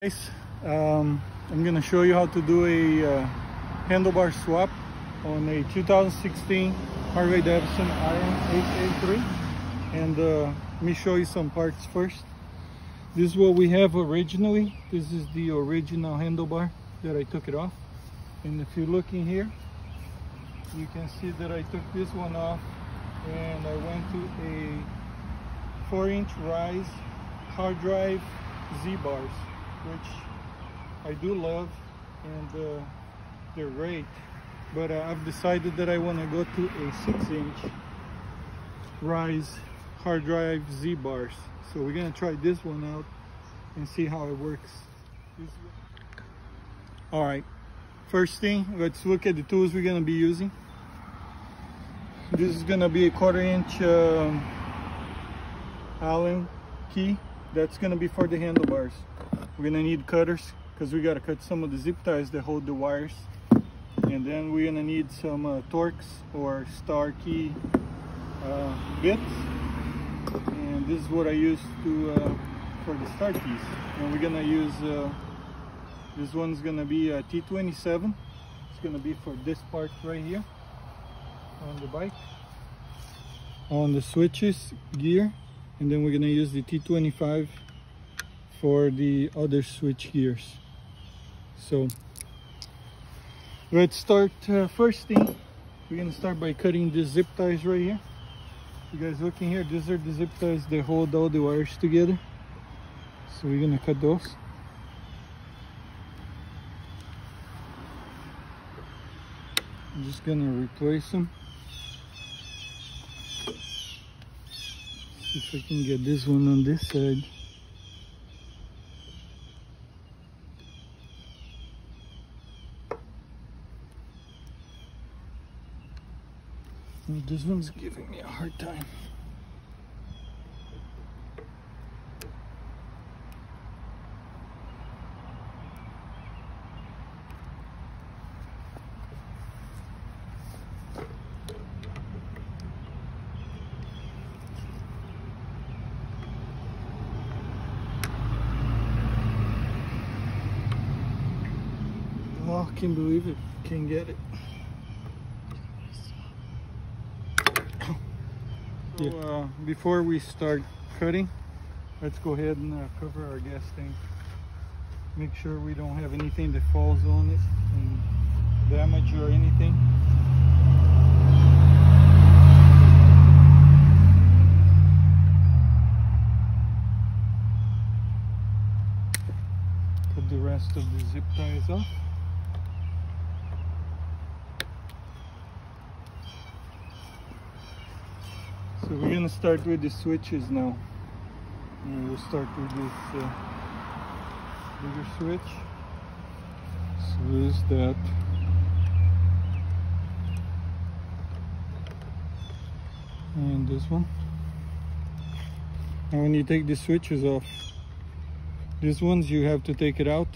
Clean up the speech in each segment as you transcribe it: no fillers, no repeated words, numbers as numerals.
Guys, I'm gonna show you how to do a handlebar swap on a 2016 Harley Davidson Iron 8A3, and let me show you some parts first. This is what we have originally. This is the original handlebar that I took it off, and if you look in here, you can see that I took this one off and I went to a 4-inch rise hard drive Z-bars, which I do love, and they're great, but I've decided that I want to go to a 6-inch rise hard drive Z-bars. So we're gonna try this one out and see how it works. All right, first thing, let's look at the tools we're gonna be using. This is gonna be a 1/4-inch Allen key. That's gonna be for the handlebars. We're gonna need cutters because we gotta cut some of the zip ties that hold the wires, and then we're gonna need some Torx or star key bits, and this is what I use for the star keys. And we're gonna use this one's gonna be a T27. It's gonna be for this part right here on the bike, on the switches gear, and then we're gonna use the T25 for the other switch gears. So let's start. First thing, we're gonna start by cutting the zip ties right here. You guys looking here, these are the zip ties that hold all the wires together. So we're gonna cut those. I'm just gonna replace them. See if I can get this one on this side. This one's giving me a hard time. Oh, I can't believe it. Can't get it. So, before we start cutting, let's go ahead and cover our gas tank. Make sure we don't have anything that falls on it and damage or anything. Cut the rest of the zip ties off. So we're gonna start with the switches now. And we'll start with this bigger switch. So there's that. And this one. Now when you take the switches off, these ones you have to take it out.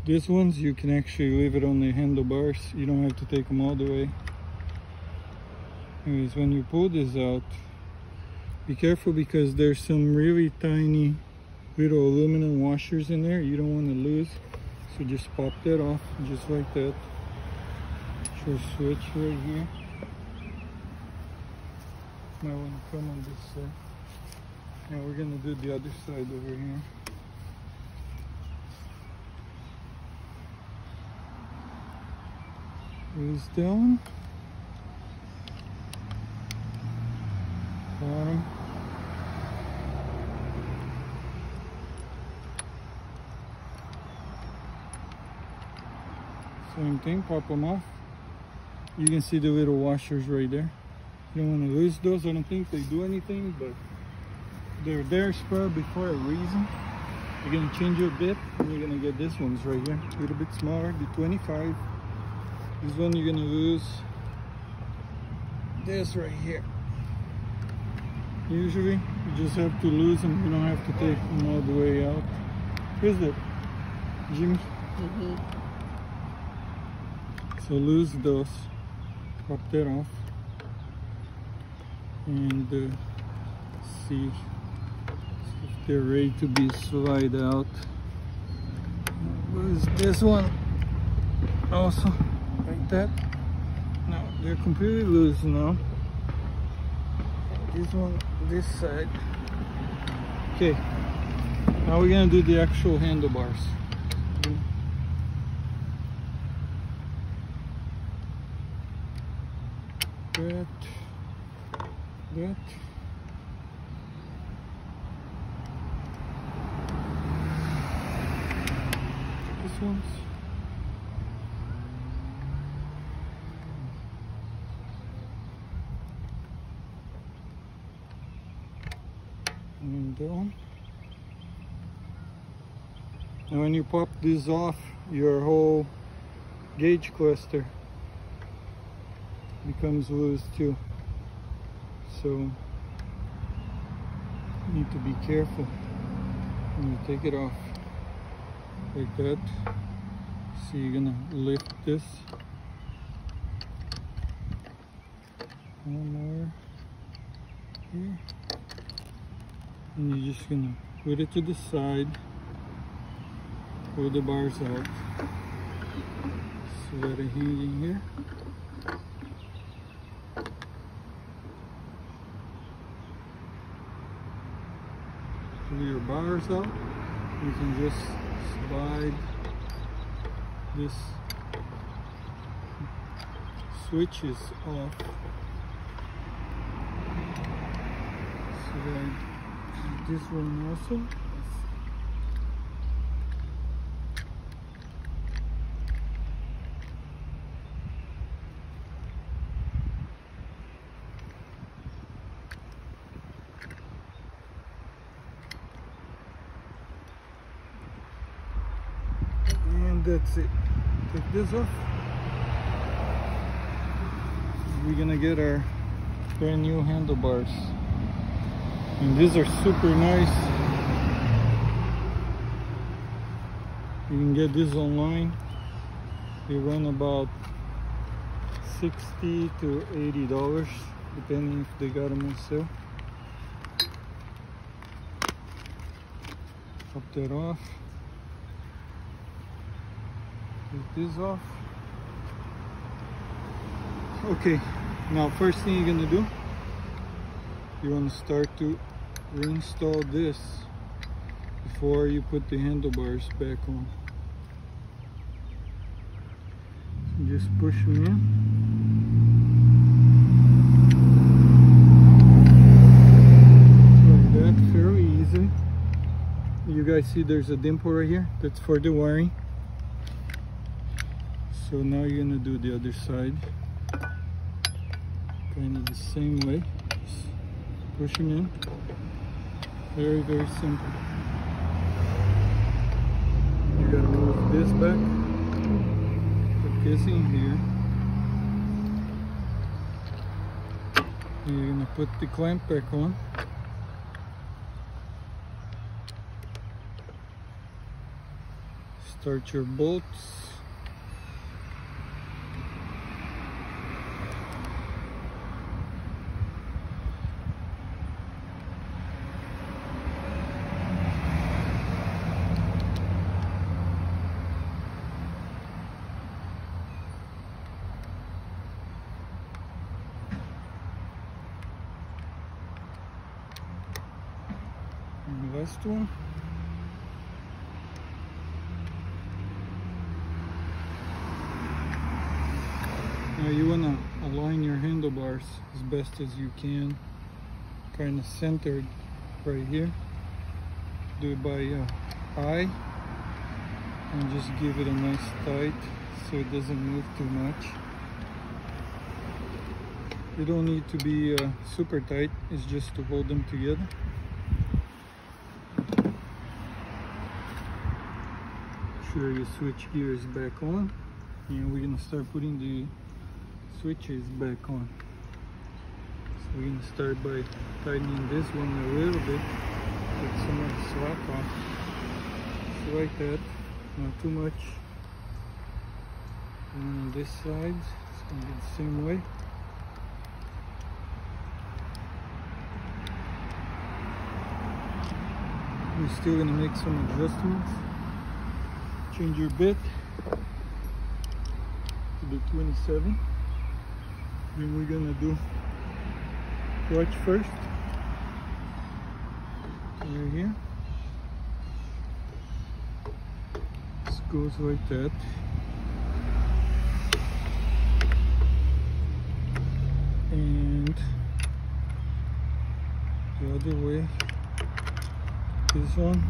These ones you can actually leave it on the handlebars. You don't have to take them all the way. Anyways, when you pull this out, be careful because there's some really tiny little aluminum washers in there you don't want to lose. So just pop that off, just like that. Show switch right here. Might want to come on this side. Now we're gonna do the other side over here. Goes down. Bottom. Same thing, pop them off. You can see the little washers right there. You don't want to lose those. I don't think they do anything, but they're there probably for a reason. You're gonna change your bit, and you're gonna get this ones right here, a little bit smaller, the 25. This one you're gonna lose this right here. Usually you just have to lose them, you don't have to take them all the way out. Is it, Jimmy? So lose those, pop that off, and see if They're ready to be slide out. What is this one? Also, like that. No, they're completely loose now. This one, this side. Okay, now we're gonna do the actual handlebars. That. This one's. And down. And when you pop this off, your whole gauge cluster becomes loose too. So you need to be careful when you take it off like that. So you're gonna lift this. One more here. And you're just gonna put it to the side, pull the bars out, so let it hang in here. Pull your bars out. You can just slide this switches off. Slide this one also. And that's it. Take this off. We're gonna get our brand new handlebars. And these are super nice. You can get these online. They run about $60 to $80, depending if they got them on sale. Pop that off. Take this off. Okay, now first thing you're gonna do, you want to start to reinstall this before you put the handlebars back on. So just push them in. Like that, fairly easy. You guys see there's a dimple right here? That's for the wiring. So now you're gonna do the other side. Kind of the same way. Just push them in. Very, very simple. You gotta move this back. Put this in here. And you're gonna put the clamp back on. Start your bolts. And the last one. Now you want to align your handlebars as best as you can, kind of centered right here. Do it by eye and just give it a nice tight so it doesn't move too much. You don't need to be super tight, it's just to hold them together. Sure you switch gears back on, and we're gonna start putting the switches back on. So we're gonna start by tightening this one a little bit, get some of the slack off. So like that, not too much. And on this side, it's gonna be the same way. We're still gonna make some adjustments. Change your bit to the 27. Then we're gonna do clutch first. Right here. This goes like that. And the other way, this one.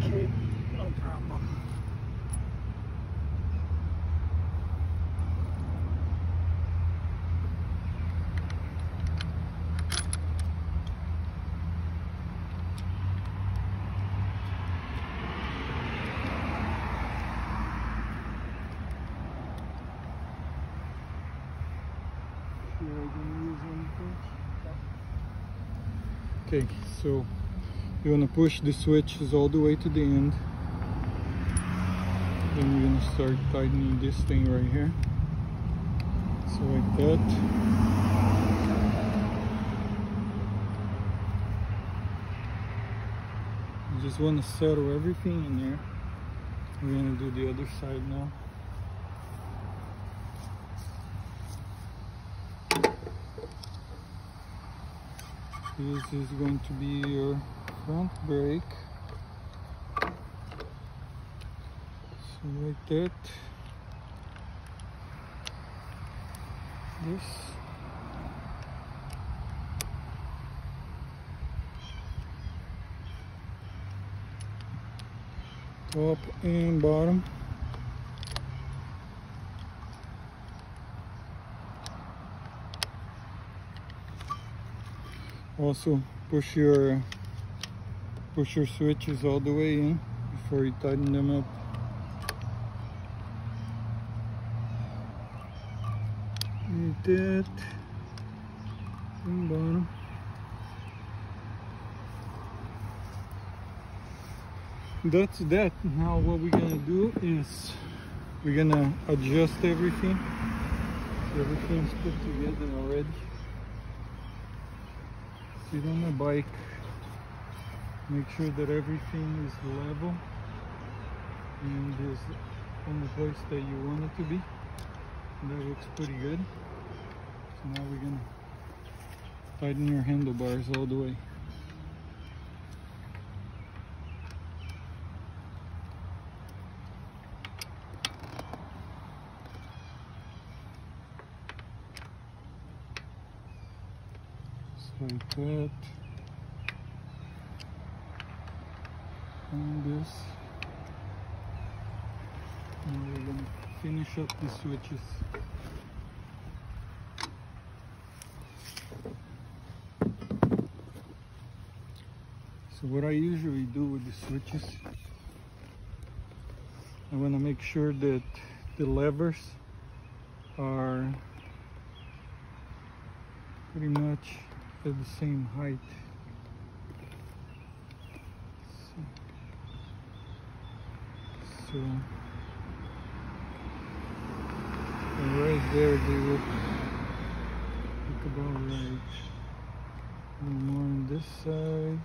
Okay, no problem. Okay, so you're gonna push the switches all the way to the end. Then you're gonna start tightening this thing right here. So like that. You just wanna settle everything in there. We're gonna do the other side now. This is going to be your front brake. So like that. This. Top and bottom. Also push your switches all the way in before you tighten them up. Like that. And bottom. That's that. Now what we're gonna do is we're gonna adjust everything. So everything's put together already. Sit on the bike, make sure that everything is level and is on the place that you want it to be. And that looks pretty good. So now we're gonna tighten your handlebars all the way. Like that, and this. Now we're going to finish up the switches. So what I usually do with the switches, I want to make sure that the levers are pretty much at the same height. So right there they look about right. And more on this side.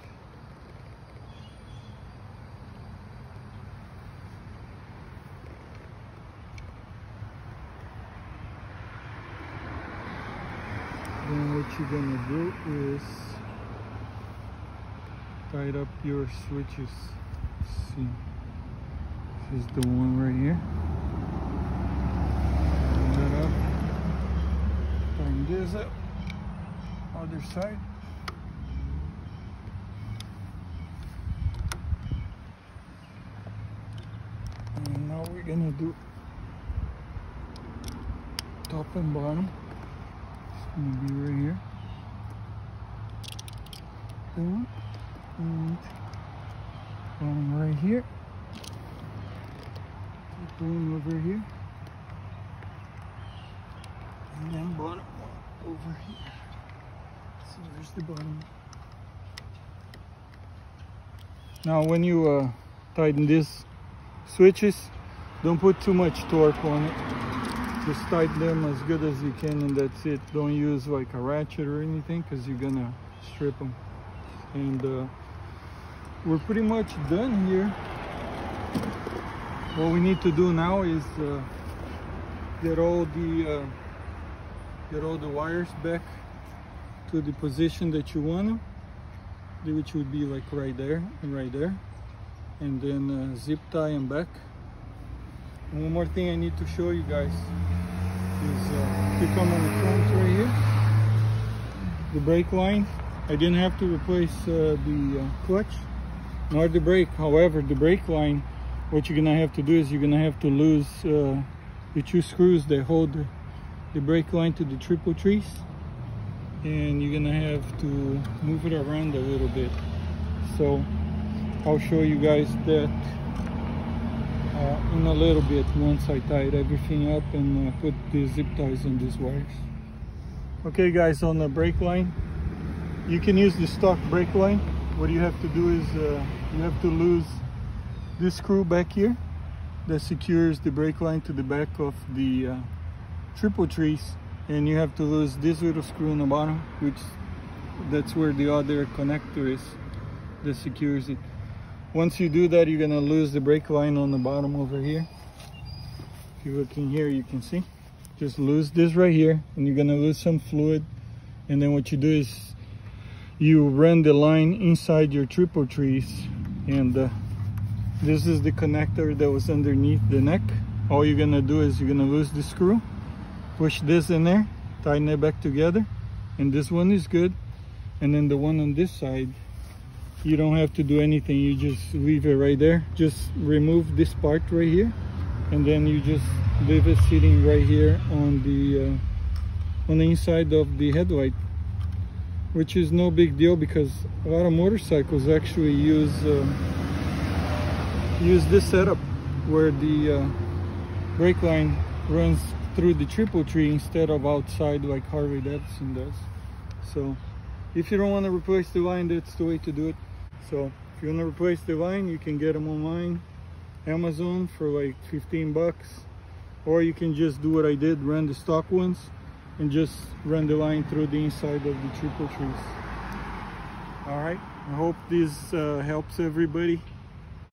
Then what you're gonna do is tighten up your switches. See, this is the one right here. Tighten that up. Tighten this up. Other side. And now we're gonna do top and bottom. Gonna be right here. Boom. And bottom right here. Boom over here. And then bottom over here. So there's the bottom. Now when you tighten these switches, don't put too much torque on it. Just tighten them as good as you can, and that's it. Don't use like a ratchet or anything, because you're gonna strip them. And we're pretty much done here. What we need to do now is get all the wires back to the position that you want them, which would be like right there and right there, and then zip tie them back. And one more thing I need to show you guys is if you come on the front right here, the brake line, I didn't have to replace the clutch nor the brake. However, the brake line, what you're gonna have to do is you're gonna have to lose the two screws that hold the brake line to the triple trees, and you're gonna have to move it around a little bit. So I'll show you guys that in a little bit once I tied everything up and put the zip ties on these wires. Okay guys, on the brake line, you can use the stock brake line. What you have to do is you have to lose this screw back here that secures the brake line to the back of the triple trees, and you have to lose this little screw on the bottom, which that's where the other connector is that secures it. Once you do that, you're gonna lose the brake line on the bottom over here. If you look in here, you can see. Just lose this right here, and you're gonna lose some fluid. And then what you do is you run the line inside your triple trees, and this is the connector that was underneath the neck. All you're gonna do is you're gonna lose the screw, push this in there, tighten it back together, and this one is good. And then the one on this side, you don't have to do anything, you just leave it right there. Just remove this part right here, and then you just leave it sitting right here on the inside of the headlight, which is no big deal, because a lot of motorcycles actually use this setup where the brake line runs through the triple tree instead of outside like Harley Davidson does. So if you don't want to replace the line, that's the way to do it. So if you want to replace the line, you can get them online, Amazon, for like 15 bucks, or you can just do what I did, run the stock ones and just run the line through the inside of the triple trees. All right, I hope this helps everybody.